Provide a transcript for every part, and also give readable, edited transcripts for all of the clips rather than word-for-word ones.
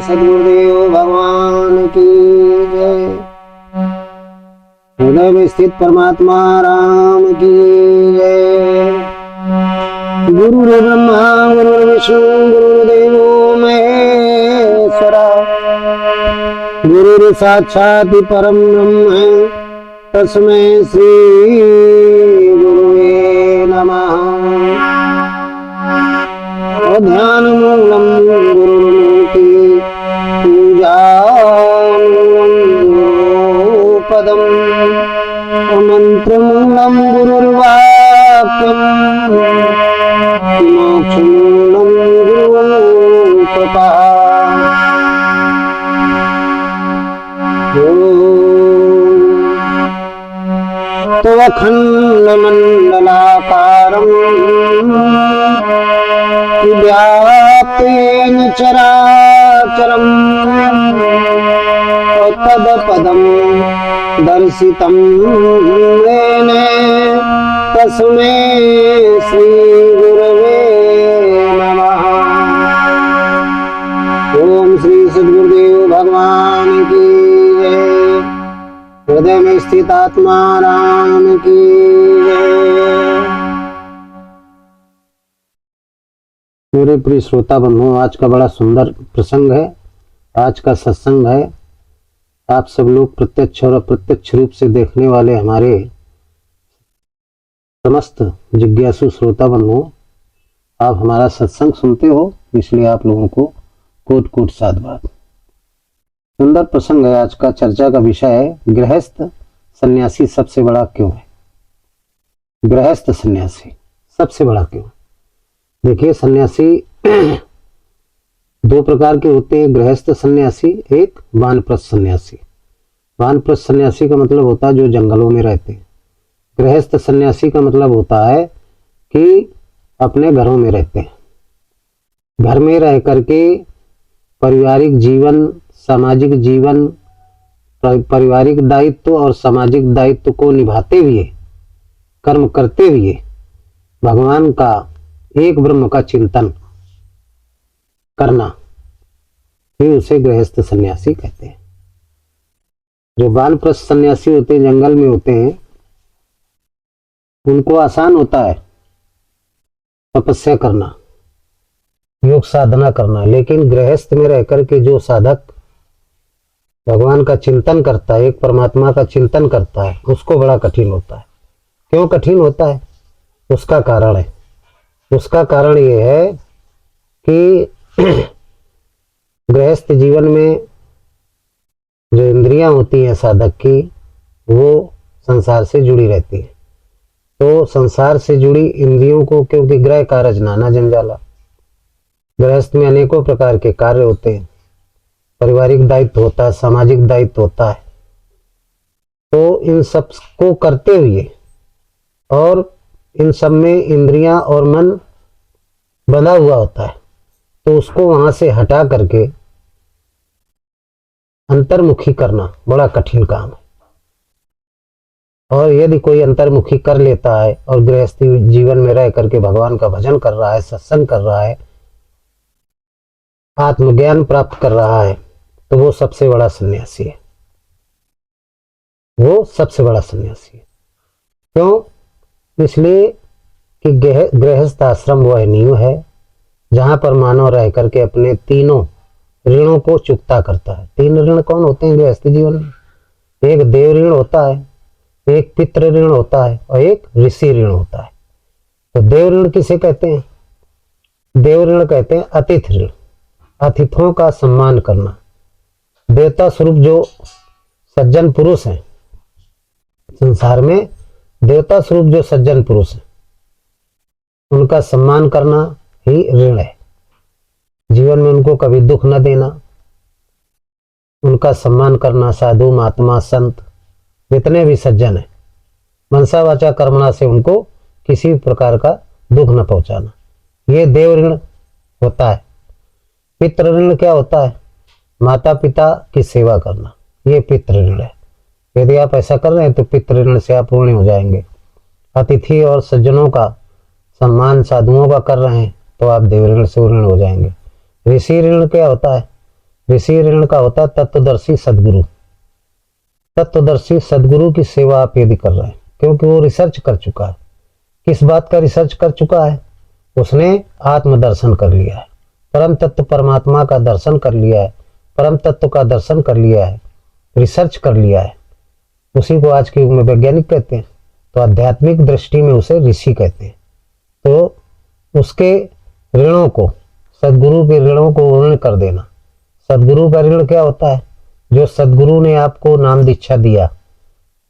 सद्गुरुदेव भगवान की जय। हृदय में स्थित परमात्मा राम की जय। गुरु ब्रह्मा गुरु विष्णु गुरुदेवो महेश्वरा, गुरु साक्षात् परम ब्रह्म तस्मै श्री गुरुवे नमः। ध्यान मूलम गुरुमूर्ति पूजापदम, मंत्र मूलम गुरुर्वाक्यम, मोक्ष मूलम गुरु कृपा। तो अखंड मंडलाकारं व्याप्तेन चराचरं, तत्पदं दर्शितं येन तस्मै श्री गुरवे नमः। ओम श्री सद्गुरुदेव भगवान की जय। हृदय में स्थित आत्मा राम की जय। मेरे प्रिय श्रोता बंधुओं, आज का बड़ा सुंदर प्रसंग है। आज का सत्संग है। आप सब लोग प्रत्यक्ष और अप्रत्यक्ष रूप से देखने वाले हमारे समस्त जिज्ञासु श्रोता बंधुओं, आप हमारा सत्संग सुनते हो, इसलिए आप लोगों को कोट कोट साधुवाद। सुंदर प्रसंग है। आज का चर्चा का विषय है गृहस्थ सन्यासी सबसे बड़ा क्यों है। गृहस्थ सन्यासी सबसे बड़ा क्यों है। देखिए, सन्यासी दो प्रकार के होते हैं। गृहस्थ सन्यासी, एक वानप्रस्थ सन्यासी। वानप्रस्थ सन्यासी का मतलब होता है जो जंगलों में रहते हैं। गृहस्थ सन्यासी का मतलब होता है कि अपने घरों में रहते हैं। घर में रह करके पारिवारिक जीवन, सामाजिक जीवन, पारिवारिक दायित्व और सामाजिक दायित्व को निभाते हुए, कर्म करते हुए भगवान का, एक ब्रह्म का चिंतन करना, ही उसे गृहस्थ सन्यासी कहते हैं। जो वानप्रस्थ सन्यासी होते हैं, जंगल में होते हैं, उनको आसान होता है तपस्या करना, योग साधना करना। लेकिन गृहस्थ में रहकर के जो साधक भगवान का चिंतन करता है, एक परमात्मा का चिंतन करता है, उसको बड़ा कठिन होता है। क्यों कठिन होता है? उसका कारण है। उसका कारण ये है कि गृहस्थ जीवन में जो इंद्रियां होती हैं साधक की, वो संसार से जुड़ी रहती है। तो संसार से जुड़ी इंद्रियों को, क्योंकि गृह कारज नाना जंजाला, गृहस्थ में अनेकों प्रकार के कार्य होते हैं, पारिवारिक दायित्व होता है, सामाजिक दायित्व होता है। तो इन सब को करते हुए और इन सब में इंद्रियां और मन बंधा हुआ होता है, तो उसको वहां से हटा करके अंतर्मुखी करना बड़ा कठिन काम है। और यदि कोई अंतर्मुखी कर लेता है और गृहस्थी जीवन में रह करके भगवान का भजन कर रहा है, सत्संग कर रहा है, आत्मज्ञान प्राप्त कर रहा है, तो वो सबसे बड़ा सन्यासी है। वो सबसे बड़ा सन्यासी है। क्यों? इसलिए कि गृहस्थ आश्रम वह नींव है जहां पर मानव रह करके अपने तीनों ऋणों को चुकता करता है। तीन ऋण कौन होते हैं गृहस्थ जीवन में? एक देव ऋण होता है, एक पितृ ऋण होता है और एक ऋषि ऋण होता है। तो देव ऋण किसे कहते हैं? देव ऋण कहते हैं अतिथि ऋण, अतिथियों का सम्मान करना। देवता स्वरूप जो सज्जन पुरुष हैं संसार में, देवता स्वरूप जो सज्जन पुरुष हैं, उनका सम्मान करना ही ऋण है। जीवन में उनको कभी दुख न देना, उनका सम्मान करना। साधु, महात्मा, संत, जितने भी सज्जन हैं, मनसा वाचा कर्मणा से उनको किसी भी प्रकार का दुख न पहुंचाना, ये देव ऋण होता है। पितृ ऋण क्या होता है? माता पिता की सेवा करना, ये पितृ ऋण है। यदि आप ऐसा कर रहे हैं तो पितृ ऋण से आप पूर्ण हो जाएंगे। अतिथि और सज्जनों का सम्मान साधुओं का कर रहे हैं तो आप देव ऋण से ऋण हो जाएंगे। ऋषि ऋण क्या होता है? ऋषि ऋण का होता है तत्वदर्शी सदगुरु। तत्वदर्शी सदगुरु की सेवा आप यदि कर रहे हैं, क्योंकि वो रिसर्च कर चुका है। किस बात का रिसर्च कर चुका है? उसने आत्मदर्शन कर लिया है, परम तत्व परमात्मा का दर्शन कर लिया है, परम तत्व का दर्शन कर लिया है, रिसर्च कर लिया है। उसी को आज के युग में वैज्ञानिक कहते हैं, तो आध्यात्मिक दृष्टि में उसे ऋषि कहते हैं। तो उसके ऋणों को, सदगुरु के ऋणों को ऋण कर देना। सदगुरु का ऋण क्या होता है? जो सदगुरु ने आपको नाम दीक्षा दिया,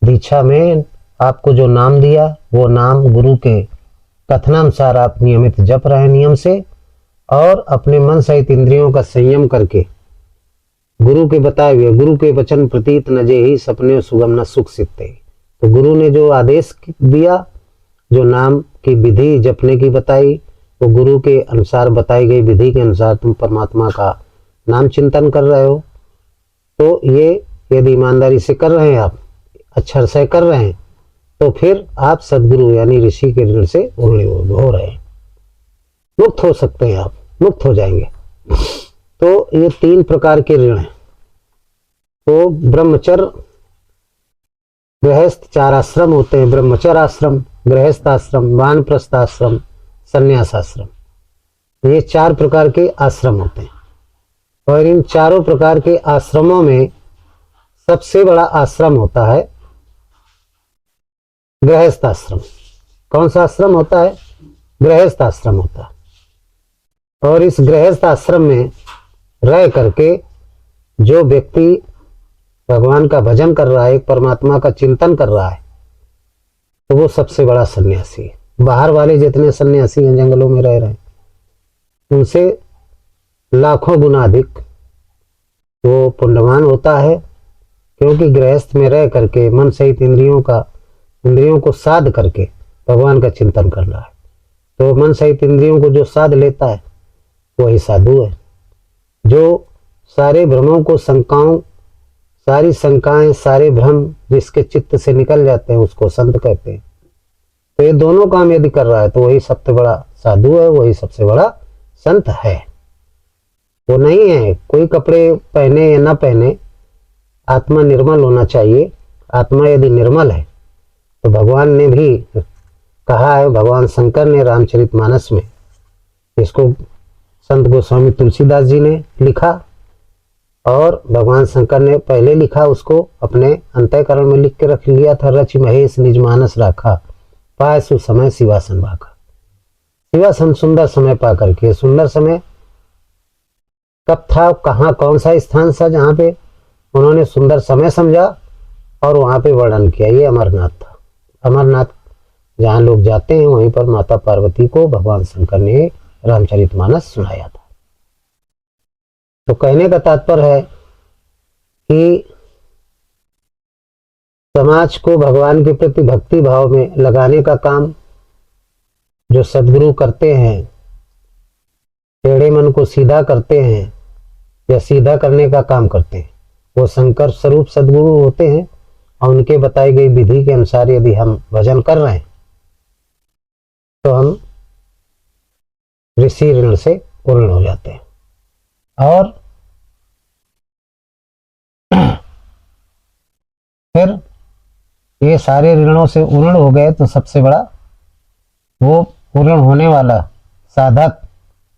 दीक्षा में आपको जो नाम दिया, वो नाम गुरु के कथनानुसार आप नियमित जप रहे हैं नियम से, और अपने मन सहित इंद्रियों का संयम करके गुरु के बताए हुए, गुरु के वचन प्रतीत न जे ही सपने सुगम न सुख सिद्धते। तो गुरु ने जो आदेश दिया, जो नाम की विधि जपने की बताई, वो गुरु के अनुसार बताई गई विधि के अनुसार तुम परमात्मा का नाम चिंतन कर रहे हो। तो ये यदि ईमानदारी से कर रहे हैं, आप अक्षर से कर रहे हैं, तो फिर आप सदगुरु यानी ऋषि के ऋण से हो रहे हैं, मुक्त हो सकते हैं, आप मुक्त हो जाएंगे। तो ये 3 प्रकार के ऋण हैं। तो ब्रह्मचर्य, गृहस्थ 4 आश्रम होते हैं, ब्रह्मचर्य आश्रम, गृहस्थ आश्रम, वानप्रस्थ आश्रम, संन्यास आश्रम। ये 4 प्रकार के आश्रम होते हैं, और इन चारों प्रकार के आश्रमों में सबसे बड़ा आश्रम होता है गृहस्थ आश्रम। कौन सा आश्रम होता है? गृहस्थ आश्रम होता है। और इस गृहस्थ आश्रम में रह करके जो व्यक्ति भगवान का भजन कर रहा है, एक परमात्मा का चिंतन कर रहा है, तो वो सबसे बड़ा सन्यासी है। बाहर वाले जितने सन्यासी हैं, जंगलों में रह रहे हैं, उनसे लाखों गुना अधिक वो पुण्यवान होता है, क्योंकि गृहस्थ में रह करके मन सहित इंद्रियों को साध करके भगवान का चिंतन कर रहा है। तो मन सहित इंद्रियों को जो साध लेता है वही साधु है। जो सारे भ्रमों को, सारी शंकाएं, सारे भ्रम जिसके चित्त से निकल जाते हैं, उसको संत कहते हैं। तो ये दोनों काम यदि कर रहा है, तो वही सबसे बड़ा साधु है, वही सबसे बड़ा संत है। वो नहीं है कोई कपड़े पहने या ना पहने, आत्मा निर्मल होना चाहिए। आत्मा यदि निर्मल है, तो भगवान ने भी कहा है, भगवान शंकर ने रामचरितमानस में, इसको संत गोस्वामी तुलसीदास जी ने लिखा, और भगवान शंकर ने पहले लिखा, उसको अपने अंतःकरण में लिख के रख लिया था। रचि महेश निज मानस राखा, पाय सु समय शिवासन भाखा। शिवासन सुंदर समय पा करके, सुंदर समय कब था, कहाँ, कौन सा स्थान था जहाँ पे उन्होंने सुंदर समय समझा और वहाँ पे वर्णन किया। ये अमरनाथ था। अमरनाथ जहाँ लोग जाते हैं, वहीं पर माता पार्वती को भगवान शंकर ने रामचरितमानस सुनाया था। तो कहने का तात्पर्य है कि समाज को भगवान के प्रति भक्ति भाव में लगाने का काम जो सदगुरु करते हैं, टेढ़े मन को सीधा करते हैं या सीधा करने का काम करते हैं, वो शंकर स्वरूप सदगुरु होते हैं। और उनके बताई गई विधि के अनुसार यदि हम भजन कर रहे हैं, तो हम ऋषि ऋण से पूर्ण हो जाते हैं। और फिर ये सारे ऋणों से पूर्ण हो गए, तो सबसे बड़ा वो पूर्ण होने वाला साधक,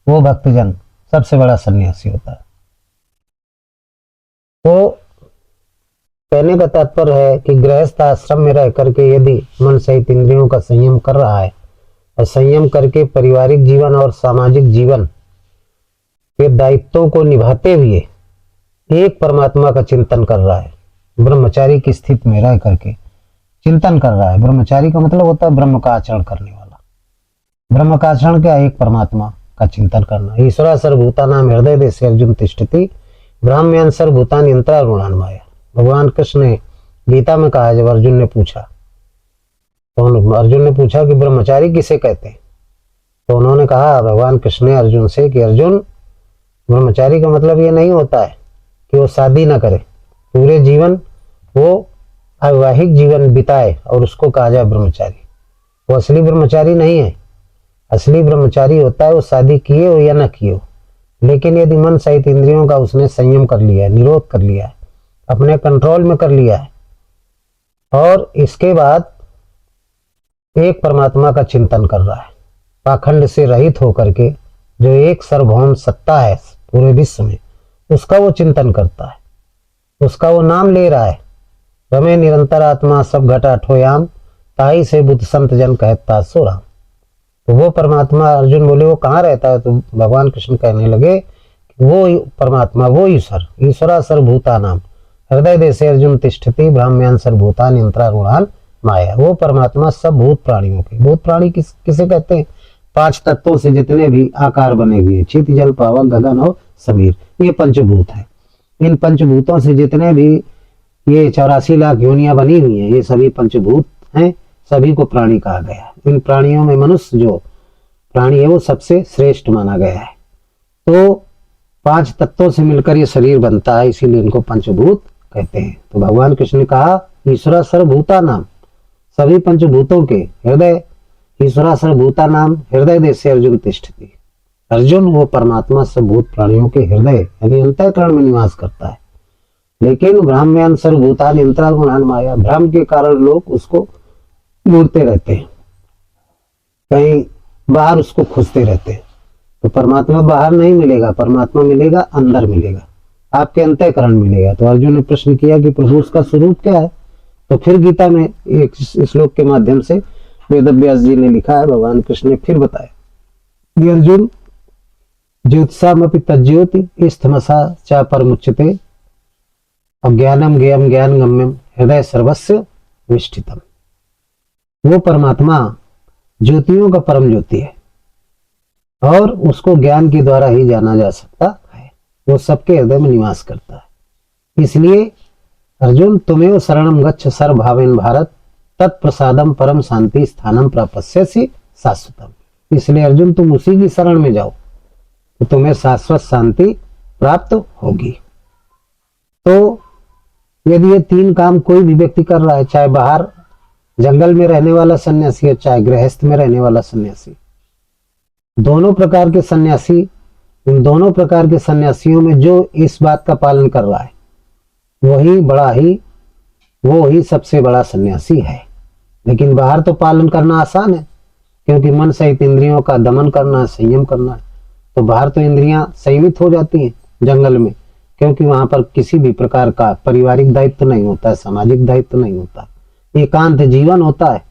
वो भक्तजन सबसे बड़ा सन्यासी होता है। तो कहने का तात्पर्य है कि गृहस्थ आश्रम में रह करके यदि मन सहित इंद्रियों का संयम कर रहा है, और संयम करके पारिवारिक जीवन और सामाजिक जीवन के दायित्वों को निभाते हुए एक परमात्मा का चिंतन कर रहा है, ब्रह्मचारी की स्थिति में रह करके चिंतन कर रहा है। ब्रह्मचारी का मतलब होता है ब्रह्म का आचरण करने वाला। ब्रह्म का आचरण क्या? एक परमात्मा का चिंतन करना। ईश्वरा सर्वभूतानां हृदय देशे अर्जुन तिष्ठति ब्राह्म्यान् सर्वभूतानि यंत्रारूढ़ान् माया। भगवान कृष्ण ने गीता में कहा, जब अर्जुन ने पूछा, तो अर्जुन ने पूछा कि ब्रह्मचारी किसे कहते हैं, तो उन्होंने कहा भगवान कृष्ण ने अर्जुन से कि अर्जुन, ब्रह्मचारी का मतलब ये नहीं होता है कि वो शादी ना करे, पूरे जीवन वो वैवाहिक जीवन बिताए और उसको कहा जाए ब्रह्मचारी। वो असली ब्रह्मचारी नहीं है। असली ब्रह्मचारी होता है वो शादी किए हो या ना किए हो, लेकिन यदि मन सहित इंद्रियों का उसने संयम कर लिया है, निरोध कर लिया है, अपने कंट्रोल में कर लिया है, और इसके बाद एक परमात्मा का चिंतन कर रहा है, पाखंड से रहित होकर के, जो एक सार्वभौम सत्ता है पूरे विश्व में, उसका वो चिंतन करता है, उसका वो नाम ले रहा है। रमे निरंतर आत्मा सब घटा ठोयाम, ताई से बुद्ध संत जन कहता सो राम। तो वो परमात्मा, अर्जुन बोले वो कहाँ रहता है? तो भगवान कृष्ण कहने लगे कि वो परमात्मा, वो ईश्वर, ईश्वरा सर्वभूता नाम हृदय देशे अर्जुन तिष्ठति ब्राह्म्यान सर्वभूतान यंत्रारूढ़ान माया। वो परमात्मा सब भूत प्राणियों के, भूत प्राणी किसे कहते हैं? 5 तत्वों से जितने भी आकार बने हुए, चित जल पावक गगन और समीर, ये पंचभूत है। इन पंचभूतों से जितने भी ये 84 लाख योनियां बनी हुई हैं, ये सभी पंचभूत हैं, सभी को प्राणी कहा गया। इन प्राणियों में मनुष्य जो प्राणी है वो सबसे श्रेष्ठ माना गया है। तो 5 तत्वों से मिलकर ये शरीर बनता है, इसीलिए इनको पंचभूत कहते हैं। तो भगवान कृष्ण ने कहा ईश्वरा सर्वभूता नाम, सभी पंचभूतों के हृदय, ईश्वरा सर्वभूता नाम हृदय देशे अर्जुन तिष्ठति। अर्जुन वो परमात्मा सब भूत प्राणियों के हृदय यानी अंतःकरण में निवास करता है। लेकिन ब्राह्म्यान सर्वभूतान यंत्रारूढ़ान माया, भ्रम के कारण लोग उसको ढूंढते रहते हैं, कहीं बाहर उसको खोजते रहते हैं। तो परमात्मा बाहर नहीं मिलेगा, परमात्मा मिलेगा अंदर मिलेगा, आपके अंतःकरण मिलेगा। तो अर्जुन ने प्रश्न किया कि प्रभु उसका स्वरूप क्या है? तो फिर गीता में एक श्लोक के माध्यम से वेदव्यास जी ने लिखा है, भगवान कृष्ण ने फिर बताया कि अर्जुन ज्योतिषामपि तज्ज्योति स्थमसा च परमुच्यते अज्ञानम ज्ञेयम ज्ञान गम्यम हृदय सर्वस्य विष्ठितम। वो परमात्मा ज्योतियों का परम ज्योति है और उसको ज्ञान के द्वारा ही जाना जा सकता है। वो सबके हृदय में निवास करता है। इसलिए अर्जुन तुम्हें शरणम गच्छ सर्वभावेन भारत तत्प्रसादम परम शांति स्थानम प्रापस्यसि शाश्वतम। इसलिए अर्जुन तुम उसी की शरण में जाओ तो तुम्हें शाश्वत शांति प्राप्त होगी। तो यदि ये 3 काम कोई भी व्यक्ति कर रहा है, चाहे बाहर जंगल में रहने वाला सन्यासी है, चाहे गृहस्थ में रहने वाला सन्यासी, दोनों प्रकार के सन्यासी, इन दोनों प्रकार के सन्यासियों में जो इस बात का पालन कर रहा है वो ही सबसे बड़ा सन्यासी है। लेकिन बाहर तो पालन करना आसान है, क्योंकि मन सहित इंद्रियों का दमन करना है, संयम करना है। तो बाहर तो इंद्रियां संयमित हो जाती हैं जंगल में, क्योंकि वहां पर किसी भी प्रकार का पारिवारिक दायित्व नहीं होता है, सामाजिक दायित्व नहीं होता, एकांत जीवन होता है,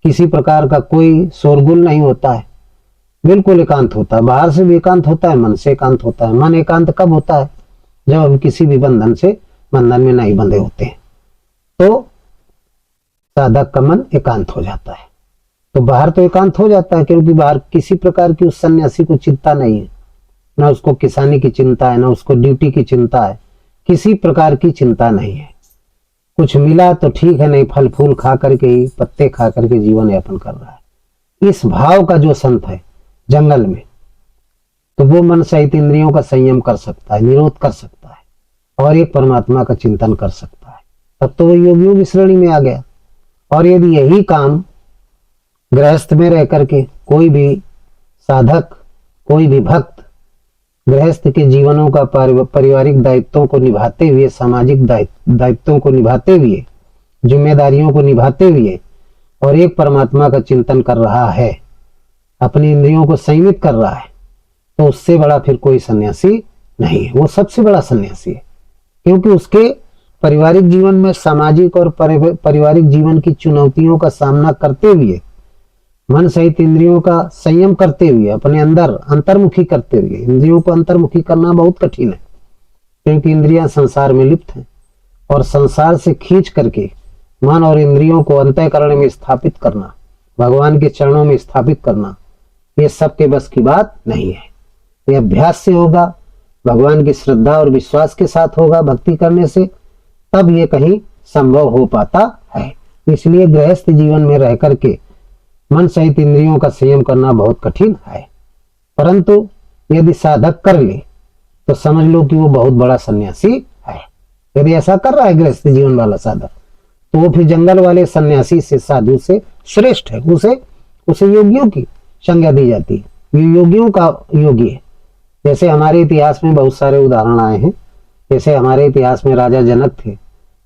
किसी प्रकार का कोई शोरगुल नहीं होता है, बिल्कुल एकांत होता है। बाहर से भी एकांत होता है, मन से एकांत होता है। मन एकांत कब होता है? जब हम किसी भी बंधन में नहीं बंधे होते हैं, तो साधक का मन एकांत हो जाता है। तो बाहर तो एकांत हो जाता है, क्योंकि बाहर किसी प्रकार की उस सन्यासी को चिंता नहीं है, ना उसको किसानी की चिंता है, ना उसको ड्यूटी की चिंता है, किसी प्रकार की चिंता नहीं है। कुछ मिला तो ठीक है, नहीं फल फूल खा करके ही, पत्ते खा करके जीवन यापन कर रहा है। इस भाव का जो संत है जंगल में, तो वो मन सहित इंद्रियों का संयम कर सकता है, निरोध कर सकता है और एक परमात्मा का चिंतन कर सकता है। तब तो वो योगियों की श्रेणी में आ गया। और यदि यही काम गृहस्थ में रह करके कोई भी साधक, कोई भी भक्त गृहस्थ के जीवनों का पारिवारिक दायित्वों को निभाते हुए, सामाजिक दायित्वों को निभाते हुए, जिम्मेदारियों को निभाते हुए और एक परमात्मा का चिंतन कर रहा है, अपनी इंद्रियों को संयमित कर रहा है, तो उससे बड़ा फिर कोई सन्यासी नहीं है। वो सबसे बड़ा सन्यासी है, क्योंकि उसके पारिवारिक जीवन में सामाजिक और पारिवारिक जीवन की चुनौतियों का सामना करते हुए, मन सहित इंद्रियों का संयम करते हुए, अपने अंदर अंतर्मुखी करते हुए, इंद्रियों को अंतर्मुखी करना बहुत कठिन है, क्योंकि इंद्रियां संसार में लिप्त हैं और संसार से खींच करके मन और इंद्रियों को अंतःकरण में स्थापित करना, भगवान के चरणों में स्थापित करना, ये सबके बस की बात नहीं है। ये अभ्यास से होगा, भगवान की श्रद्धा और विश्वास के साथ होगा, भक्ति करने से तब ये कहीं संभव हो पाता है। इसलिए गृहस्थ जीवन में रह करके मन सहित इंद्रियों का संयम करना बहुत कठिन है, परंतु यदि साधक कर ले तो समझ लो कि वो बहुत बड़ा सन्यासी है। यदि ऐसा कर रहा है गृहस्थ जीवन वाला साधक, तो वो फिर जंगल वाले सन्यासी से, साधु से श्रेष्ठ है। उसे योगियों की संज्ञा दी जाती है, ये योगियों का योगी है। जैसे हमारे इतिहास में बहुत सारे उदाहरण आए हैं। जैसे हमारे इतिहास में राजा जनक थे,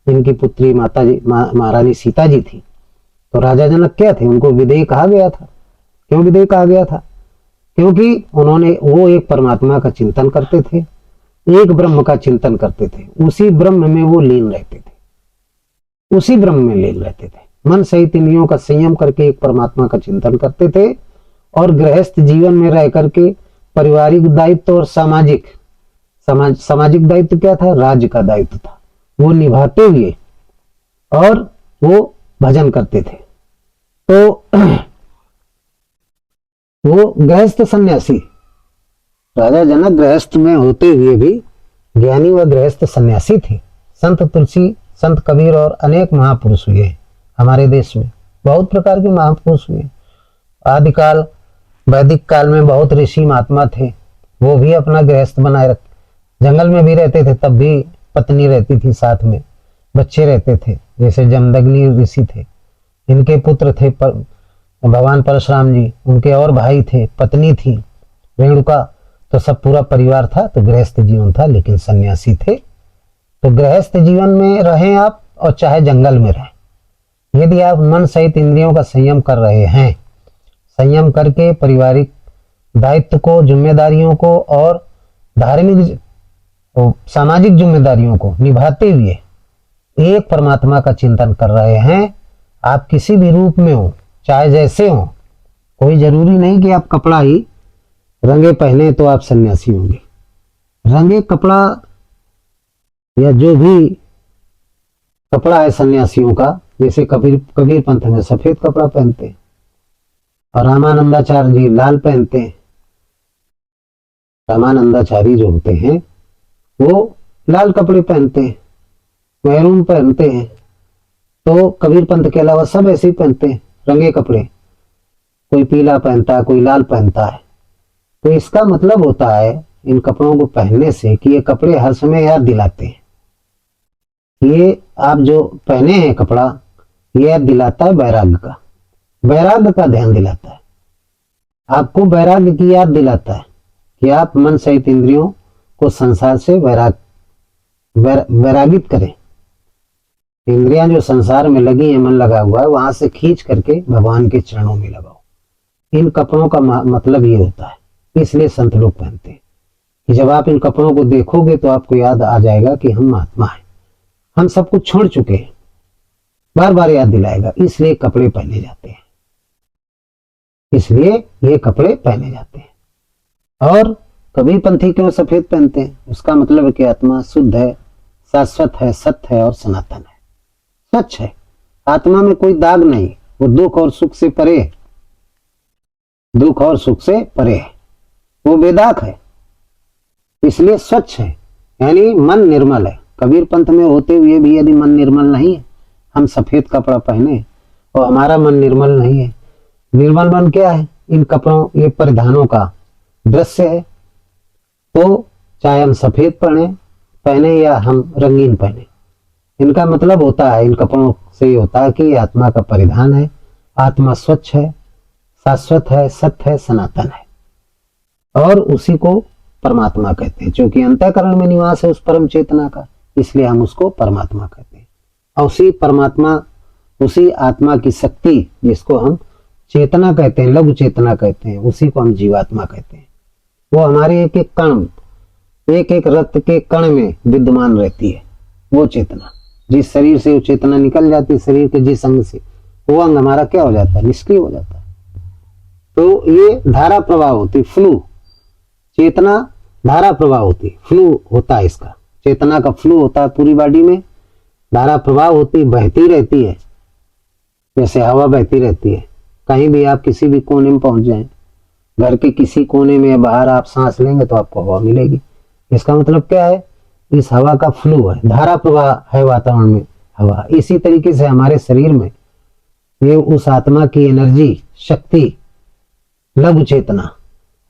इनकी पुत्री माता जी महारानी सीता जी थी। तो राजा जनक क्या थे, उनको विदेही कहा गया था। क्यों विदेही कहा गया था? क्योंकि वो एक परमात्मा का चिंतन करते थे, एक ब्रह्म का चिंतन करते थे, उसी ब्रह्म में वो लीन रहते थे, उसी ब्रह्म में लीन रहते थे। मन सहित इंद्रियों का संयम करके एक परमात्मा का चिंतन करते थे और गृहस्थ जीवन में रह करके पारिवारिक दायित्व और सामाजिक दायित्व क्या था, राज्य का दायित्व था, वो निभाते हुए और वो भजन करते थे। तो वो गृहस्थ सन्यासी, राजा जनक गृहस्थ में होते हुए भी ज्ञानी व गृहस्थ सन्यासी थे। संत तुलसी, संत कबीर और अनेक महापुरुष हुए हमारे देश में, बहुत प्रकार के महापुरुष हुए। आदिकाल वैदिक काल में बहुत ऋषि महात्मा थे, वो भी अपना गृहस्थ बनाए रख, जंगल में भी रहते थे, तब भी पत्नी रहती थी साथ में, बच्चे रहते थे। जैसे जमदग्नि ऋषि थे, इनके पुत्र थे भगवान परशुराम जी, उनके और भाई थे, पत्नी थी रेणुका, तो सब पूरा परिवार था। तो गृहस्थ जीवन था, लेकिन सन्यासी थे। तो गृहस्थ जीवन में रहें आप और चाहे जंगल में रहें, यदि आप मन सहित इंद्रियों का संयम कर रहे हैं, संयम करके पारिवारिक दायित्व को, जिम्मेदारियों को और धार्मिक सामाजिक जिम्मेदारियों को निभाते हुए एक परमात्मा का चिंतन कर रहे हैं, आप किसी भी रूप में हो, चाहे जैसे हो, कोई जरूरी नहीं कि आप कपड़ा ही रंगे पहने तो आप सन्यासी होंगे। रंगे कपड़ा या जो भी कपड़ा है सन्यासियों का, जैसे कबीर पंथ में सफेद कपड़ा पहनते हैं और रामानंदाचार्य जी लाल पहनते हैं। रामानंदाचार्य जो होते हैं वो लाल कपड़े पहनते हैं, मैरून पहनते हैं। तो कबीर पंथ के अलावा सब ऐसे ही पहनते हैं रंगे कपड़े, कोई पीला पहनता है, कोई लाल पहनता है। तो इसका मतलब होता है इन कपड़ों को पहनने से कि ये कपड़े हर समय याद दिलाते हैं, ये आप जो पहने हैं कपड़ा, ये याद दिलाता है वैराग्य का, वैराग्य का ध्यान दिलाता है, आपको वैराग्य की याद दिलाता है कि आप मन सहित इंद्रियों को संसार से वैरागित करें। इंद्रियां जो संसार में लगी है, मन लगा हुआ है, वहां से खींच करके भगवान के चरणों में लगाओ। इन कपड़ों का मतलब ये होता है, इसलिए संत लोग पहनते हैं कि जब आप इन कपड़ों को देखोगे तो आपको याद आ जाएगा कि हम महात्मा हैं, हम सब कुछ छोड़ चुके हैं, बार बार याद दिलाएगा, इसलिए कपड़े पहने जाते हैं, इसलिए ये कपड़े पहने जाते हैं। और कबीर पंथी क्यों सफेद पहनते हैं? उसका मतलब है कि आत्मा शुद्ध है, शाश्वत है, सत्य है और सनातन है, सच है। आत्मा में कोई दाग नहीं, वो दुख और सुख से परे है, दुख और सुख से परे है, वो बेदाग है, इसलिए स्वच्छ है, यानी मन निर्मल है। कबीर पंथ में होते हुए भी यदि मन निर्मल नहीं है, हम सफेद कपड़ा पहने और हमारा मन निर्मल नहीं है, निर्मल मन क्या है? इन कपड़ों, ये परिधानों का दृश्य है। तो चाहे हम सफेद पहने या हम रंगीन पहने, इनका मतलब होता है, इन कपड़ों से ये होता है कि ये आत्मा का परिधान है, आत्मा स्वच्छ है, शाश्वत है, सत्य है, सनातन है, और उसी को परमात्मा कहते हैं। क्योंकि अंतःकरण में निवास है उस परम चेतना का, इसलिए हम उसको परमात्मा कहते हैं। और उसी परमात्मा, उसी आत्मा की शक्ति जिसको हम चेतना कहते हैं, लघु चेतना कहते हैं, उसी को हम जीवात्मा कहते हैं। वो हमारे एक एक कण, एक एक रक्त के कण में विद्यमान रहती है। वो चेतना, जिस शरीर से वो चेतना निकल जाती है, शरीर के जिस अंग से, वो अंग हमारा क्या हो जाता है? निष्क्रिय हो जाता है। तो ये धारा प्रवाह होती, फ्लू, चेतना धारा प्रवाह होती, फ्लू होता है इसका, चेतना का फ्लू होता है पूरी बॉडी में, धारा प्रवाह होती, बहती रहती है, जैसे हवा बहती रहती है। कहीं भी आप किसी भी कोने में पहुंच जाएं, घर के किसी कोने में या बाहर आप सांस लेंगे तो आपको हवा मिलेगी। इसका मतलब क्या है? इस हवा का फ्लो है, धारा प्रवाह है वातावरण में हवा। इसी तरीके से हमारे शरीर में ये उस आत्मा की एनर्जी, शक्ति, लघु चेतना,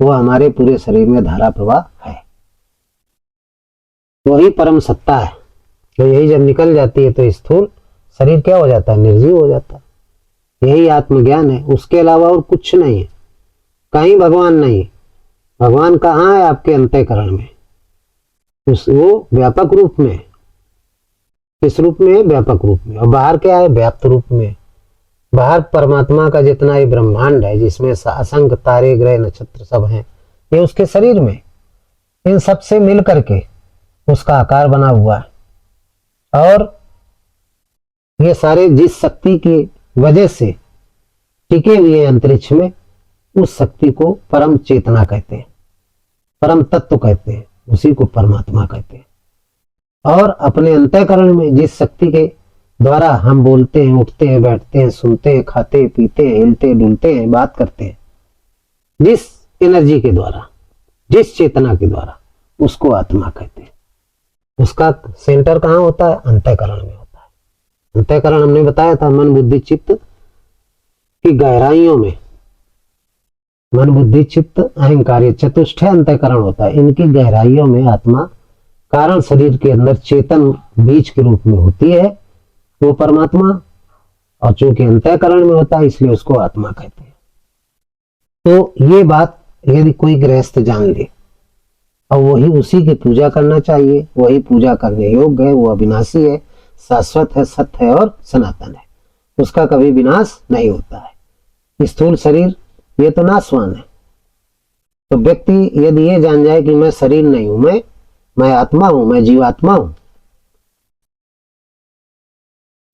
वो हमारे पूरे शरीर में धारा प्रवाह है, वही परम सत्ता है। तो यही जब निकल जाती है तो स्थूल शरीर क्या हो जाता है? निर्जीव हो जाता है। यही आत्मज्ञान है, उसके अलावा और कुछ नहीं है, कहीं भगवान नहीं, भगवान कहाँ है? आपके अंतःकरण में। वो व्यापक रूप में। किस रूप में है? व्यापक रूप में। और बाहर क्या है? व्याप्त रूप में। बाहर परमात्मा का जितना ये ब्रह्मांड है, जिसमें असंख्य तारे ग्रह नक्षत्र सब हैं, ये उसके शरीर में, इन सब से मिल करके उसका आकार बना हुआ है। और ये सारे जिस शक्ति की वजह से टिके हुए अंतरिक्ष में, उस शक्ति को परम चेतना कहते हैं, परम तत्व कहते हैं, उसी को परमात्मा कहते हैं। और अपने अंतःकरण में जिस शक्ति के द्वारा हम बोलते हैं, उठते हैं, बैठते हैं, सुनते हैं, खाते पीते हैं, हिलते डुलते हैं, बात करते हैं, जिस एनर्जी के द्वारा, जिस चेतना के द्वारा, उसको आत्मा कहते हैं। उसका सेंटर कहाँ होता है? अंतःकरण में होता है। अंतःकरण हमने बताया था, मन बुद्धि चित्त की गहराइयों में। मन बुद्धि चित्त अहंकार, ये चतुष्टय अंतःकरण होता है। इनकी गहराइयों में आत्मा कारण शरीर के अंदर चेतन बीज के रूप में होती है, वो परमात्मा। और चूंकि अंतःकरण में होता है, इसलिए उसको आत्मा कहते हैं। तो ये बात यदि कोई गृहस्थ जान ले, और वही उसी की पूजा करना चाहिए, वही पूजा करने योग्य है, वो अविनाशी है, शाश्वत है, सत्य है और सनातन है, उसका कभी विनाश नहीं होता है। स्थूल शरीर ये तो नाशवान है। तो व्यक्ति यदि ये जान जाए कि मैं शरीर नहीं हूं, मैं आत्मा हूं, मैं जीवात्मा हूं,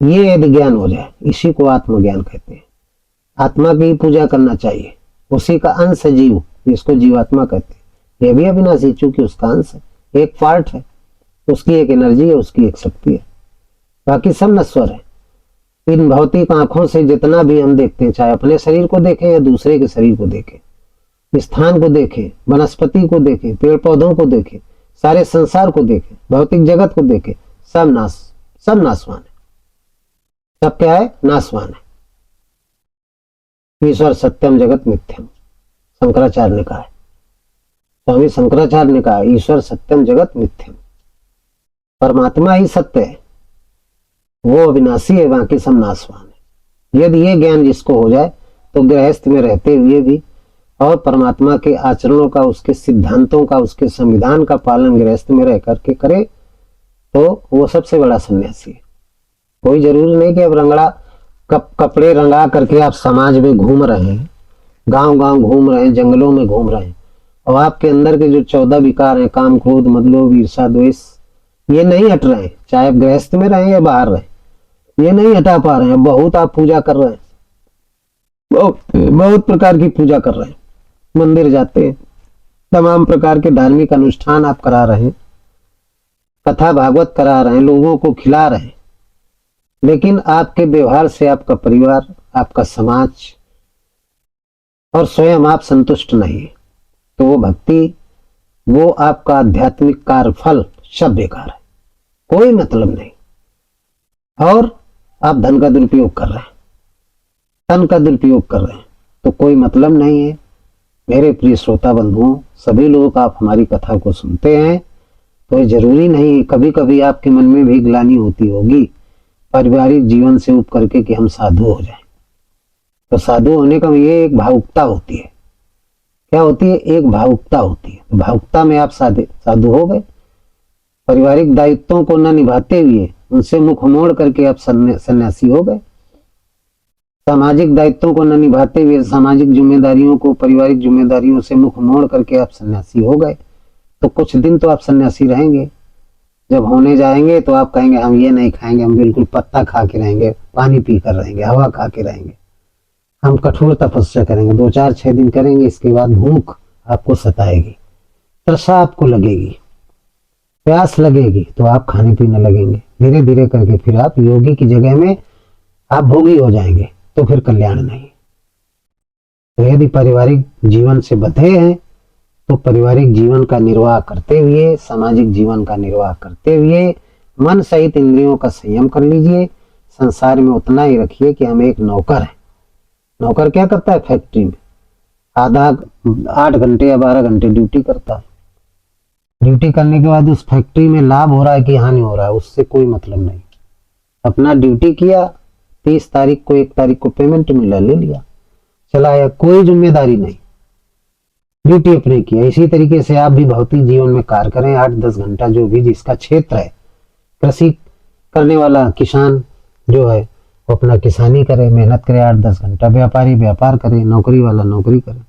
ये यदि ज्ञान हो जाए, इसी को आत्मज्ञान कहते हैं। आत्मा की पूजा करना चाहिए, उसी का अंश है जीव, जिसको जीवात्मा कहते हैं। यह भी अविनाशी, चूंकि उसका अंश है, एक पार्ट है, उसकी एक एनर्जी है, उसकी एक शक्ति है, बाकी सब नश्वर है। इन भौतिक आंखों से जितना भी हम देखते हैं, चाहे अपने शरीर को देखें या दूसरे के शरीर को देखें, स्थान को देखें, वनस्पति को देखें, पेड़ पौधों को देखें, सारे संसार को देखें, भौतिक जगत को देखें, सब नाशवान है। सब क्या है? नाशवान है। ईश्वर सत्यम जगत मिथ्यम, शंकराचार्य ने कहा है, स्वामी शंकराचार्य ने कहा, ईश्वर सत्यम जगत मिथ्यम। परमात्मा ही सत्य है, वो अविनाशी है, बाकी सब नाशवान है। यदि ये ज्ञान जिसको हो जाए, तो गृहस्थ में रहते हुए भी और परमात्मा के आचरणों का, उसके सिद्धांतों का, उसके संविधान का पालन गृहस्थ में रह करके करे, तो वो सबसे बड़ा सन्यासी है। कोई जरूरी नहीं कि अब रंगड़ा कपड़े रंगा करके आप समाज में घूम रहे हैं, गांव गांव घूम रहे हैं, जंगलों में घूम रहे हैं, और आपके अंदर के जो 14 विकार हैं, काम क्रोध मद लोभ ईर्ष्या द्वेष, ये नहीं हट रहे हैं, चाहे आप गृहस्थ में रहें या बाहर रहें, ये नहीं हटा पा रहे हैं। बहुत आप पूजा कर रहे हैं, बहुत प्रकार की पूजा कर रहे हैं, मंदिर जाते हैं, तमाम प्रकार के धार्मिक अनुष्ठान आप करा रहे हैं, कथा भागवत करा रहे हैं, लोगों को खिला रहे हैं, लेकिन आपके व्यवहार से आपका परिवार, आपका समाज और स्वयं आप संतुष्ट नहीं है, तो वो भक्ति, वो आपका आध्यात्मिक कार्य फल सब बेकार है, कोई मतलब नहीं। और आप धन का दुरुपयोग कर रहे हैं, तन का दुरुपयोग कर रहे हैं, तो कोई मतलब नहीं है। मेरे प्रिय श्रोता बंधुओं, सभी लोग आप हमारी कथा को सुनते हैं, तो ये जरूरी नहीं है, कभी कभी आपके मन में भी ग्लानि होती होगी पारिवारिक जीवन से उब करके कि हम साधु हो जाएं। तो साधु होने का ये एक भावुकता होती है। क्या होती है? एक भावुकता होती है। तो भावुकता में आप साधु हो गए। पारिवारिक दायित्वों को न निभाते हुए उनसे मुख मोड़ करके आप सन्यासी हो गए। सामाजिक दायित्वों को न निभाते हुए, सामाजिक जिम्मेदारियों को, पारिवारिक जिम्मेदारियों से मुख मोड़ करके आप सन्यासी हो गए। तो कुछ दिन तो आप सन्यासी रहेंगे, जब होने जाएंगे तो आप कहेंगे हम ये नहीं खाएंगे, हम बिल्कुल पत्ता खा के रहेंगे, पानी पी कर रहेंगे, हवा खा के रहेंगे, हम कठोर तपस्या करेंगे, 2-4-6 दिन करेंगे, इसके बाद भूख आपको सताएगी, तृषा आपको लगेगी, प्यास लगेगी, तो आप खाने पीने लगेंगे। धीरे धीरे करके फिर आप योगी की जगह में आप भोगी हो जाएंगे, तो फिर कल्याण नहीं। तो यदि पारिवारिक जीवन से बंधे हैं, तो पारिवारिक जीवन का निर्वाह करते हुए, सामाजिक जीवन का निर्वाह करते हुए मन सहित इंद्रियों का संयम कर लीजिए। संसार में उतना ही रखिए कि हम एक नौकर हैं। नौकर क्या करता है? फैक्ट्री में 8 घंटे या 12 घंटे ड्यूटी करता है। ड्यूटी करने के बाद उस फैक्ट्री में लाभ हो रहा है कि हानि हो रहा है, उससे कोई मतलब नहीं। अपना ड्यूटी किया, 30 तारीख को 1 तारीख को पेमेंट मिला, ले लिया, चला आया, कोई जिम्मेदारी नहीं। ड्यूटी अपनी किया। इसी तरीके से आप भी भौतिक जीवन में कार्य करें, 8-10 घंटा जो भी जिसका क्षेत्र है, कृषि करने वाला किसान जो है वो अपना किसानी करे, मेहनत करे 8-10 घंटा, व्यापारी व्यापार करे, नौकरी वाला नौकरी करे,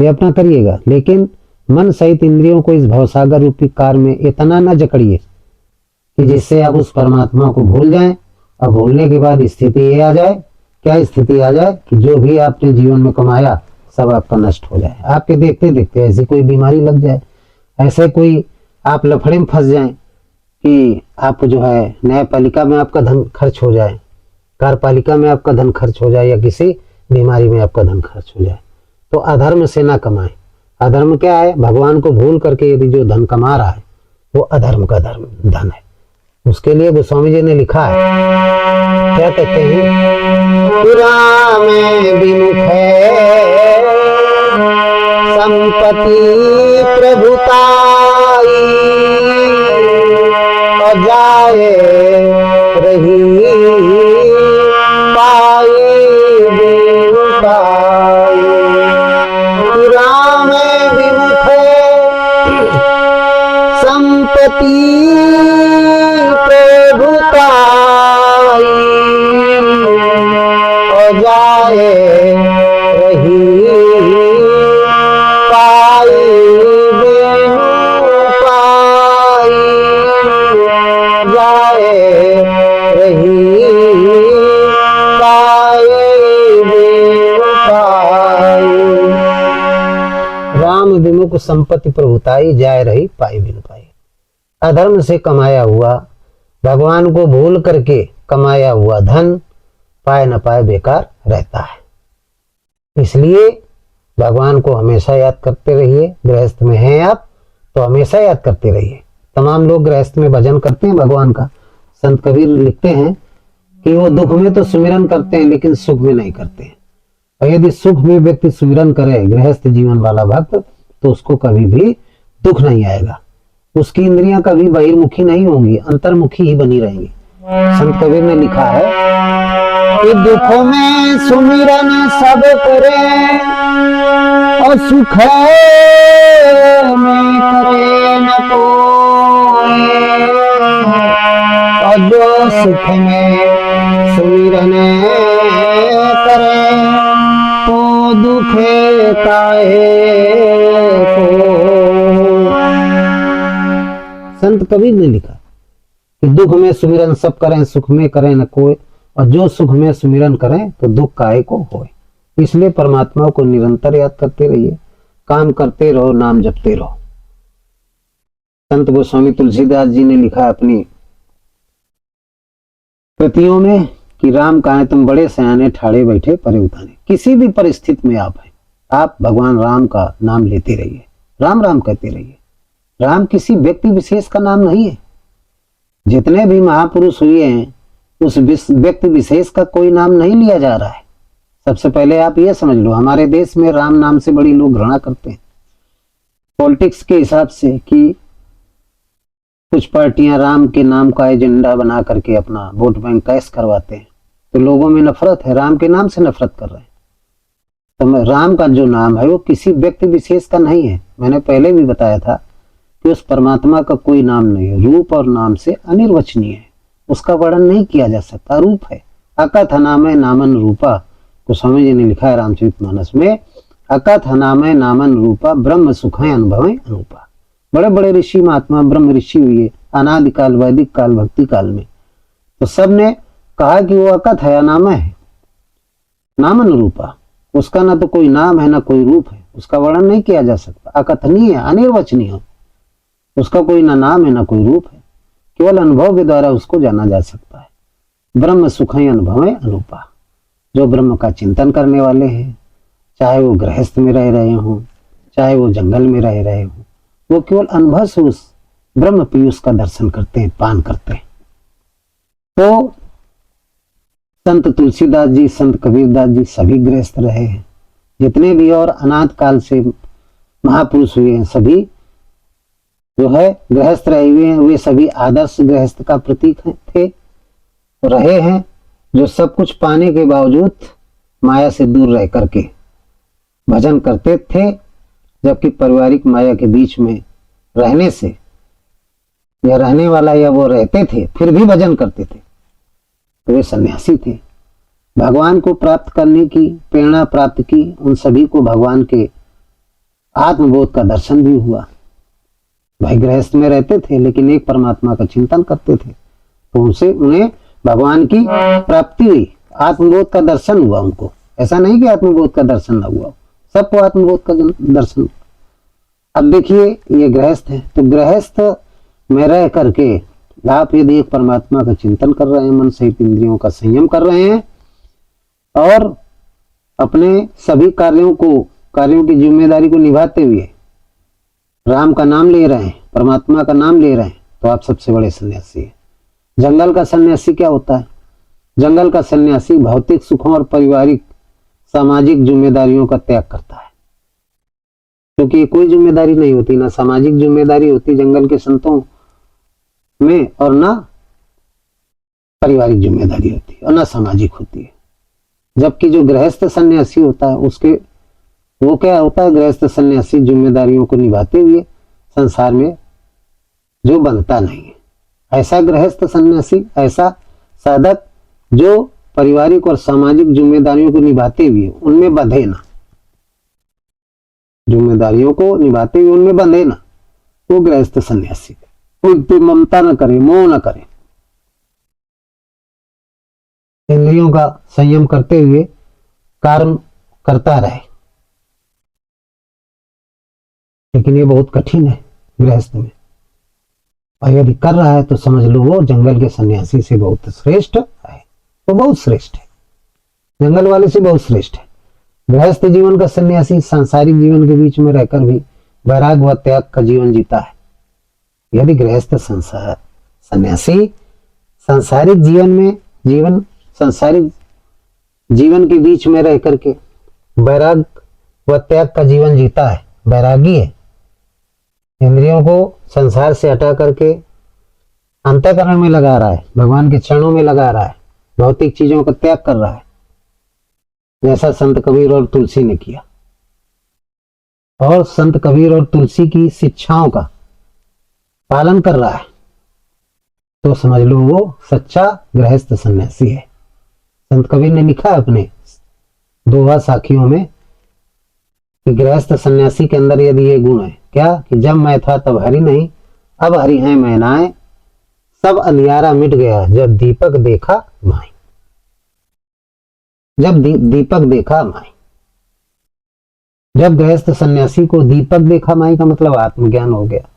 ये अपना करिएगा। लेकिन मन सहित इंद्रियों को इस भवसागर रूपी कार में इतना न जकड़िए कि जिससे आप उस परमात्मा को भूल जाएं, और भूलने के बाद स्थिति ये आ जाए, क्या स्थिति आ जाए कि जो भी आपने जीवन में कमाया सब आपका नष्ट हो जाए। आपके देखते देखते ऐसी कोई बीमारी लग जाए, ऐसे कोई आप लफड़े में फंस जाए कि आप जो है न्यायपालिका में आपका धन खर्च हो जाए, कार्यपालिका में आपका धन खर्च हो जाए, या किसी बीमारी में आपका धन खर्च हो जाए। तो अधर्म से ना कमाएं। अधर्म क्या है? भगवान को भूल करके यदि जो धन कमा रहा है वो अधर्म का धन है। उसके लिए गोस्वामी जी ने लिखा है, क्या कहते हैं, पुरा में विमुख है संपत्ति प्रभुताई, जाए रही पाई बेवफाई। पुरा में विमुख है संपत्ति जाए रही पाई पाई, जाए रही पाई पाई। राम विमुख संपत्ति प्रभुताई, जाए रही पाई बिन पाई। अधर्म से कमाया हुआ, भगवान को भूल करके कमाया हुआ धन पाए न पाए बेकार रहता है। इसलिए भगवान को हमेशा याद करते रहिए। गृहस्थ में हैं आप तो हमेशा याद करते रहिए। तमाम लोग गृहस्थ में भजन करते हैं भगवान का। संत कबीर लिखते हैं कि वो दुख में तो सुमिरन करते हैं लेकिन सुख में नहीं करते हैं। और यदि सुख में व्यक्ति सुमिरन करे, गृहस्थ जीवन वाला भक्त, तो उसको कभी भी दुख नहीं आएगा। उसकी इंद्रियां कभी बहिर्मुखी नहीं होंगी, अंतर्मुखी ही बनी रहेंगी। संत कबीर ने लिखा है कि दुखों में सुमिरन सब करे और सुख में करे न कोई, और जो सुख में सुमिरन करे तो दुखे काहे को। संत कबीर ने लिखा कि दुख में सुमिरन सब करें, सुख में करें न कोई, और जो सुख में सुमिरन करें तो दुख काहे को होए। इसलिए परमात्मा को निरंतर याद करते रहिए, काम करते रहो, नाम जपते रहो। संत गोस्वामी तुलसीदास जी ने लिखा अपनी कृतियों में कि राम कहे तुम बड़े सयाने, ठाड़े बैठे परे उताने। किसी भी परिस्थिति में आप हैं, आप भगवान राम का नाम लेते रहिए, राम राम कहते रहिए। राम किसी व्यक्ति विशेष का नाम नहीं है। जितने भी महापुरुष हुए हैं उस व्यक्ति विशेष का कोई नाम नहीं लिया जा रहा है। सबसे पहले आप ये समझ लो, हमारे देश में राम नाम से बड़ी लोग घृणा करते हैं पॉलिटिक्स के हिसाब से, कि कुछ पार्टियां राम के नाम का एजेंडा बना करके अपना वोट बैंक कैश करवाते हैं, तो लोगों में नफरत है, राम के नाम से नफरत कर रहे हैं। तो राम का जो नाम है वो किसी व्यक्ति विशेष का नहीं है। मैंने पहले भी बताया था कि उस परमात्मा का कोई नाम नहीं है, रूप और नाम से अनिर्वचनीय है, उसका वर्णन नहीं किया जा सकता, रूप है। अकथ नामय नामन रूपा, गोस्वामी जी ने लिखा है रामचरितमानस में, अकथ नामय नामन रूपा ब्रह्म सुखय अनुभव अनुपा। बड़े बड़े ऋषि महात्मा ब्रह्म ऋषि हुए अनादिकाल, वैदिक काल, भक्ति काल में, तो सब ने कहा कि वो अकथ है, अनामय है, नामन रूपा। उसका ना तो कोई नाम है ना कोई रूप है, उसका वर्णन नहीं किया जा सकता, अकथनीय, अनिर्वचनीय। उसका कोई ना नाम है ना कोई रूप है, केवल अनुभव के द्वारा उसको जाना जा सकता है। ब्रह्म सुखय अनुभव अनुपा। जो ब्रह्म का चिंतन करने वाले हैं, चाहे वो गृहस्थ में रह रहे हों, चाहे वो जंगल में रह रहे हों, वो केवल अनुभव से उस ब्रह्म पीयूष का दर्शन करते हैं, पान करते हैं। तो संत तुलसीदास जी, संत कबीरदास जी सभी गृहस्थ रहे हैं। जितने भी और अनाथ काल से महापुरुष हुए हैं, सभी जो है गृहस्थ रहे हुए हैं। वे सभी आदर्श गृहस्थ का प्रतीक थे, रहे हैं, जो सब कुछ पाने के बावजूद माया से दूर रह करके भजन करते थे, जबकि पारिवारिक माया के बीच में रहने से या रहने वाला या वो रहते थे फिर भी भजन करते थे तो वे सन्यासी थे। भगवान को प्राप्त करने की प्रेरणा प्राप्त की उन सभी को भगवान के आत्मबोध का दर्शन भी हुआ। भाई गृहस्थ में रहते थे लेकिन एक परमात्मा का चिंतन करते थे तो उनसे उन्हें भगवान की प्राप्ति हुई, आत्मबोध का दर्शन हुआ उनको। ऐसा नहीं कि आत्मबोध का दर्शन न हुआ, सबको आत्मबोध का दर्शन हुआ। अब देखिए ये गृहस्थ है, तो गृहस्थ में रह करके आप यदि एक परमात्मा का चिंतन कर रहे हैं, मन सहित इंद्रियों का संयम कर रहे हैं और अपने सभी कार्यों की जिम्मेदारी को निभाते हुए राम का नाम ले रहे हैं, परमात्मा का नाम ले रहे हैं, तो आप सबसे बड़े सन्यासी हैं। जंगल का सन्यासी क्या होता है? जंगल का सन्यासी भौतिक सुखों और पारिवारिक सामाजिक जिम्मेदारियों का त्याग करता है, क्योंकि कोई जिम्मेदारी नहीं होती, ना सामाजिक जिम्मेदारी होती जंगल के संतों में और ना पारिवारिक जिम्मेदारी होती है और ना सामाजिक होती है। जबकि जो गृहस्थ सन्यासी होता है उसके वो क्या होता है? गृहस्थ सन्यासी जिम्मेदारियों को निभाते हुए संसार में जो बनता नहीं है, ऐसा गृहस्थ सन्यासी, ऐसा साधक जो पारिवारिक और सामाजिक जिम्मेदारियों को निभाते हुए उनमें बंधे ना, जिम्मेदारियों को निभाते हुए उनमें बंधे ना, वो गृहस्थ सन्यासी। उन पे ममता न करे, मोह न करे, इंद्रियों का संयम करते हुए कर्म करता रहे। लेकिन ये बहुत कठिन है गृहस्थ में, और यदि कर रहा है तो समझ लो वो जंगल के सन्यासी से बहुत श्रेष्ठ है, वो बहुत श्रेष्ठ है, जंगल वाले से बहुत श्रेष्ठ है। गृहस्थ जीवन का सन्यासी सांसारिक जीवन के बीच में रहकर भी वैराग व त्याग का जीवन जीता है। यदि गृहस्थ सन्यासी सांसारिक जीवन के बीच में रह करके वैराग व त्याग का जीवन जीता है, वैरागी है, इंद्रियों को संसार से हटा करके अंतःकरण में लगा रहा है, भगवान के चरणों में लगा रहा है, भौतिक चीजों का त्याग कर रहा है, जैसा संत कबीर और तुलसी ने किया, और संत कबीर और तुलसी की शिक्षाओं का पालन कर रहा है, तो समझ लो वो सच्चा गृहस्थ सन्यासी है। संत कबीर ने लिखा है अपने दोहा साखियों में कि गृहस्थ सन्यासी के अंदर यदि ये गुण है क्या कि जब मैं था तब हरि नहीं, अब हरि हैं मैनाए, सब अंधियारा मिट गया जब दीपक देखा माई। जब दीपक देखा माई, जब गृहस्थ सन्यासी को दीपक देखा माई का मतलब आत्मज्ञान हो गया।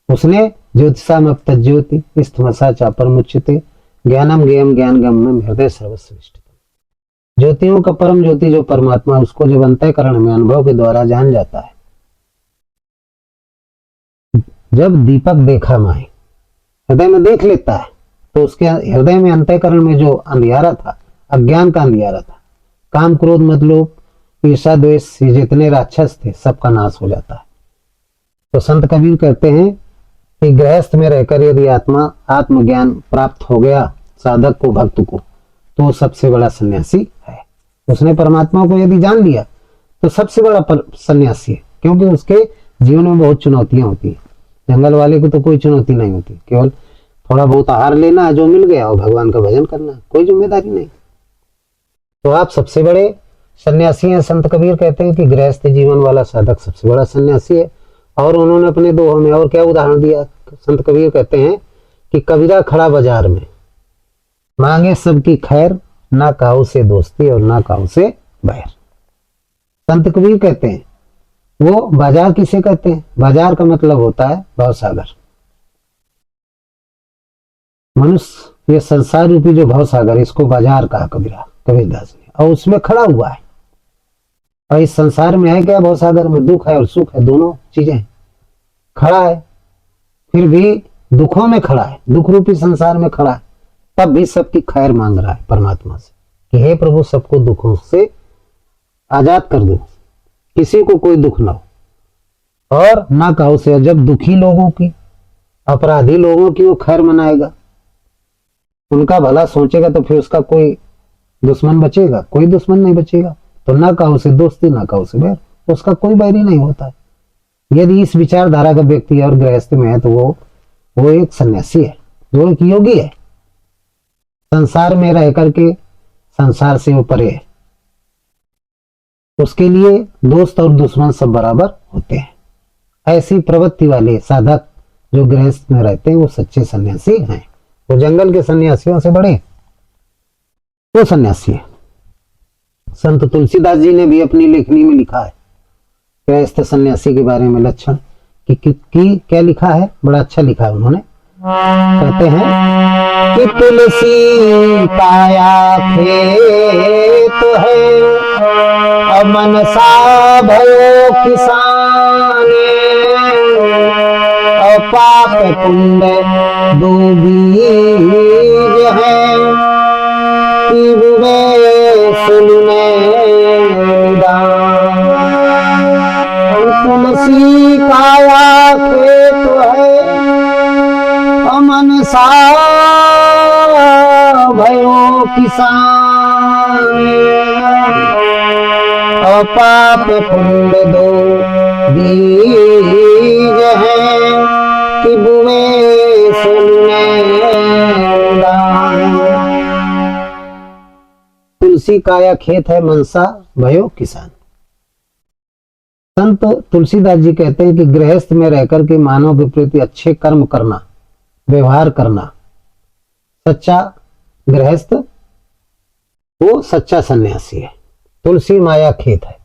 उसने ज्योतिषाम ज्योति स्थमसा चापर मुच्यते ज्ञानम ज्ञेयम ज्ञान गम्यम हृदय सर्वश्रेष्ठ। ज्योतियों का परम ज्योति जो परमात्मा, उसको जब अंतःकरण में अनुभव के द्वारा जान जाता है, जब दीपक देखा माई हृदय में देख लेता है, तो उसके हृदय में अंतःकरण में जो अंधियारा था, अज्ञान का अंधियारा था, काम क्रोध मद लोभ ईर्षा द्वेष जितने राक्षस थे सबका नाश हो जाता है। तो संत कबीर कहते हैं कि गृहस्थ में रहकर यदि आत्मज्ञान प्राप्त हो गया साधक को, भक्त को, तो सबसे बड़ा सन्यासी है। उसने परमात्मा को यदि जान लिया तो सबसे बड़ा सन्यासी है, क्योंकि उसके जीवन में बहुत चुनौतियां होती है। जंगल वाले को तो कोई चुनौती नहीं होती, केवल थोड़ा बहुत आहार लेना जो मिल गया और भगवान का भजन करना, कोई जिम्मेदारी नहीं। तो आप सबसे बड़े सन्यासी हैं। संत कबीर कहते हैं कि गृहस्थ जीवन वाला साधक सबसे बड़ा सन्यासी है। और उन्होंने अपने दोहों में और क्या उदाहरण दिया? संत कबीर कहते हैं कि कबीरा खड़ा बाजार में मांगे सबकी खैर, ना काऊ से दोस्ती और ना काऊ से बैर। संत कबीर कहते हैं, वो बाजार किसे कहते हैं? बाजार का मतलब होता है भवसागर। मनुष्य ये संसार रूपी जो भवसागर, इसको बाजार कहा कबीरदास ने, और उसमें खड़ा हुआ है। और इस संसार में है क्या? भवसागर में दुख है और सुख है, दोनों चीजें खड़ा है। फिर भी दुखों में खड़ा है, दुख रूपी संसार में खड़ा है, तब भी सबकी खैर मांग रहा है परमात्मा से कि हे प्रभु सबको दुखों से आजाद कर दो, किसी को कोई दुख ना हो। और ना कहो से, जब दुखी लोगों की, अपराधी लोगों की वो खैर मनाएगा, उनका भला सोचेगा, तो फिर उसका कोई दुश्मन बचेगा? कोई दुश्मन नहीं बचेगा। तो ना कहो से दोस्ती, ना कहो से बैर, उसका कोई बैरी नहीं होता है। यदि इस विचारधारा का व्यक्ति और गृहस्थ में है तो वो एक सन्यासी है, वो एक योगी है, संसार में रह करके संसार से वो परे है। उसके लिए दोस्त और दुश्मन सब बराबर होते हैं। ऐसी प्रवृत्ति वाले साधक जो गृहस्थ में रहते हैं वो सच्चे सन्यासी हैं। वो जंगल के सन्यासियों से बड़े वो सन्यासी है। संत तुलसीदास जी ने भी अपनी लेखनी में लिखा है गृहस्थ सन्यासी के बारे में लक्षण कि क्या लिखा है, बड़ा अच्छा लिखा है उन्होंने। कहते हैं कि तुलसी काया खेत है, मनसा भयो किसाने, पाप पुण्य दो बीज है, कि हुए सुनने निदान। तुलसी काया खेत है, मनसा भयो किसान, पाप पुण्य दो बीज है, कि बुए सुनने दान। तुलसी काया खेत है, मनसा भयो किसान। संत तुलसीदास जी कहते हैं कि गृहस्थ में रहकर के मानव के प्रति अच्छे कर्म करना, व्यवहार करना, सच्चा गृहस्थ वो सच्चा सन्यासी है। तुलसी माया खेत है।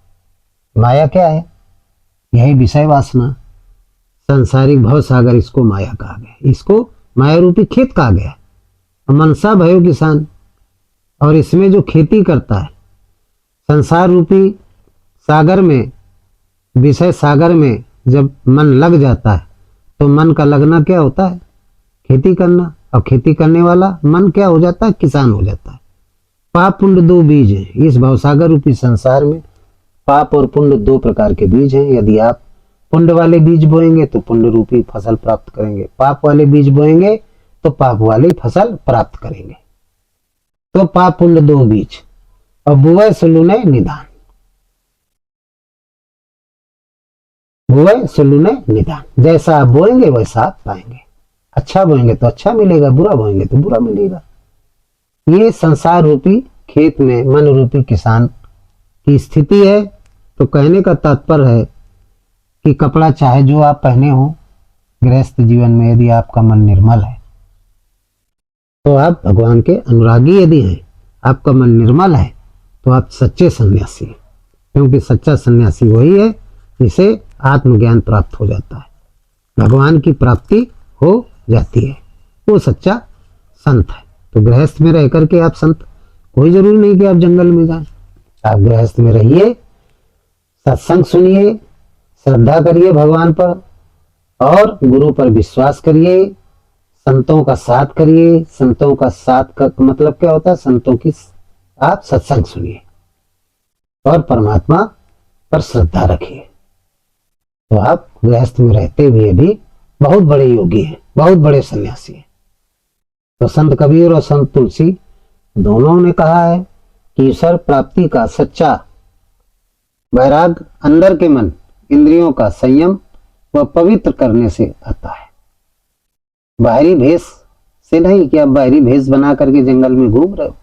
माया क्या है? यही विषय वासना, सांसारिक भव सागर, इसको माया कहा गया, इसको माया रूपी खेत कहा गया। मनसा भयो किसान, और इसमें जो खेती करता है संसार रूपी सागर में, विषय सागर में जब मन लग जाता है तो मन का लगना क्या होता है? खेती करना। और खेती करने वाला मन क्या हो जाता है? किसान हो जाता है। पाप पुण्य दो बीज हैं इस भवसागर रूपी संसार में। पाप और पुण्य दो प्रकार के बीज हैं। यदि आप पुण्य वाले बीज बोएंगे तो पुण्य रूपी फसल प्राप्त करेंगे, पाप वाले बीज बोएंगे तो पाप वाली फसल प्राप्त करेंगे। तो पाप पुण्य दो बीज, और बुवै सुलुने निदान, बुवै सुलुने निदान। जैसा आप बोएंगे वैसा आप पाएंगे। अच्छा बोएंगे तो अच्छा मिलेगा, बुरा बोएंगे तो बुरा मिलेगा। ये संसार रूपी खेत में मन रूपी किसान की स्थिति है। तो कहने का तात्पर्य है कि कपड़ा चाहे जो आप पहने हो, गृहस्थ जीवन में यदि आपका मन निर्मल है तो आप भगवान के अनुरागी यदि हैं, आपका मन निर्मल है तो आप सच्चे सन्यासी हैं। क्योंकि सच्चा सन्यासी वही है जिसे आत्मज्ञान प्राप्त हो जाता है, भगवान की प्राप्ति हो जाती है, वो सच्चा संत है। तो गृहस्थ में रह करके आप संत, कोई जरूरी नहीं कि आप जंगल में जाएं। आप गृहस्थ में रहिए, सत्संग सुनिए, श्रद्धा करिए भगवान पर, और गुरु पर विश्वास करिए, संतों का साथ करिए। संतों का साथ का मतलब क्या होता है? संतों की आप सत्संग सुनिए और परमात्मा पर श्रद्धा रखिए, तो आप गृहस्थ में रहते हुए भी बहुत बड़े योगी हैं, बहुत बड़े सन्यासी हैं। तो संत कबीर और संत तुलसी दोनों ने कहा है कि ईश्वर प्राप्ति का सच्चा वैराग अंदर के मन, इंद्रियों का संयम व पवित्र करने से आता है, बाहरी भेष से नहीं कि आप बाहरी भेष बना करके जंगल में घूम रहे हो।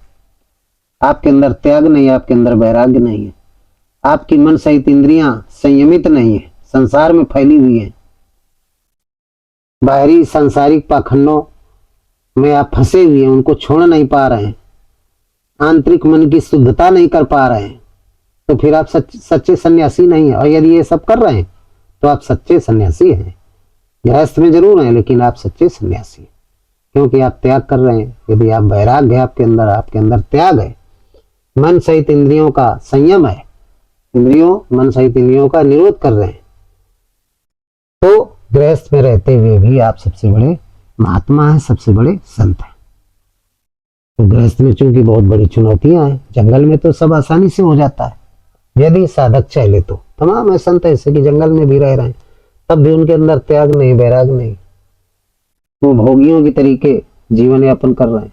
आपके अंदर त्याग नहीं, आपके अंदर वैराग्य नहीं है, आपकी मन सहित इंद्रियां संयमित नहीं है, संसार में फैली हुई है, बाहरी सांसारिक पाखंडों में आप फंसे हुए हैं, उनको छोड़ नहीं पा रहे हैं, आंतरिक मन की शुद्धता नहीं कर पा रहे हैं, तो फिर आप सच्चे सन्यासी नहीं है। और यदि ये सब कर रहे हैं तो आप सच्चे सन्यासी हैं। गृहस्थ में जरूर हैं लेकिन आप सच्चे सन्यासी हैं, क्योंकि आप त्याग कर रहे हैं। यदि आप वैराग्य है आपके अंदर त्याग है, मन सहित इंद्रियों का संयम है, मन सहित इंद्रियों का निरोध कर रहे हैं, तो गृहस्थ में रहते हुए भी आप सबसे बड़े महात्मा हैं, सबसे बड़े संत हैं। तो गृहस्थ में चूंकि बहुत बड़ी चुनौतियां हैं, जंगल में तो सब आसानी से हो जाता है यदि साधक चाहे तो। तमाम है संत ऐसे कि जंगल में भी रह रहे हैं, तब भी उनके अंदर त्याग नहीं, वैराग नहीं, वो भोगियों के तरीके जीवन यापन कर रहे हैं।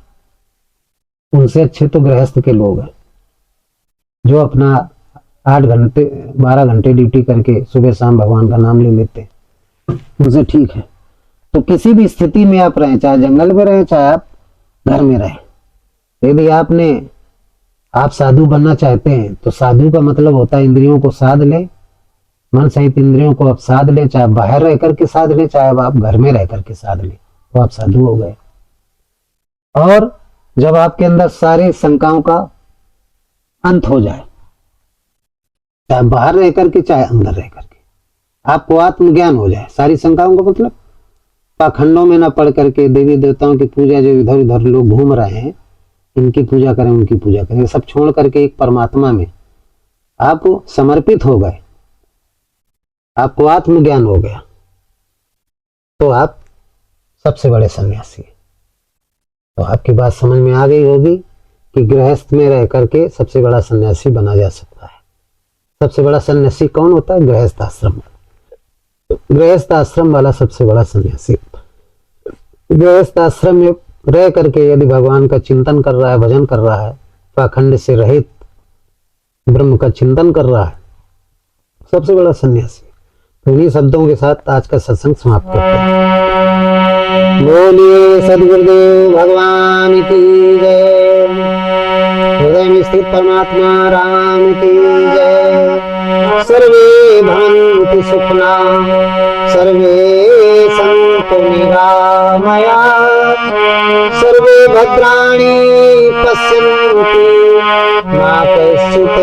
उनसे अच्छे तो गृहस्थ के लोग हैं जो अपना 8 घंटे 12 घंटे ड्यूटी करके सुबह शाम भगवान का नाम ले लेते, उनसे ठीक है। तो किसी भी स्थिति में आप रहें, चाहे जंगल में रहें, चाहे आप घर में रहें, यदि आप साधु बनना चाहते हैं तो साधु का मतलब होता है इंद्रियों को साध ले, मन सहित इंद्रियों को आप साध ले, चाहे बाहर रह करके साध ले, चाहे आप घर में रह करके साध ले, तो आप साधु हो गए। और जब आपके अंदर सारी शंकाओं का अंत हो जाए, चाहे बाहर रह करके चाहे अंदर रह करके, आपको आत्मज्ञान हो जाए, सारी शंकाओं का मतलब पाखंडों में ना पढ़ करके देवी देवताओं की पूजा, जो इधर उधर लोग घूम रहे हैं, इनकी पूजा करें उनकी पूजा करें, सब छोड़ करके एक परमात्मा में आप समर्पित हो गए, आपको आत्मज्ञान हो गया, तो आप सबसे बड़े सन्यासी। तो आपकी बात समझ में आ गई होगी कि गृहस्थ में रह करके सबसे बड़ा सन्यासी बना जा सकता है। सबसे बड़ा सन्यासी कौन होता है? गृहस्थ आश्रम। गृहस्थ आश्रम वाला सबसे बड़ा सन्यासी। गृहस्थ आश्रम में रह करके यदि भगवान का चिंतन कर रहा है, भजन कर रहा है, पाखंड से रहित ब्रह्म का चिंतन कर रहा है, सबसे बड़ा सन्यासी। तो इन्हीं शब्दों के साथ आज का सत्संग समाप्त करते हैं। बोलिए सदगुरुदेव भगवान की जय। हृदय में स्थित परमात्मा राम की जय। सर्वे भवन्तु सुखिना, सर्वे सन्तु निरामया, सर्वे भद्राणि पश्यन्तु मा कश्चित्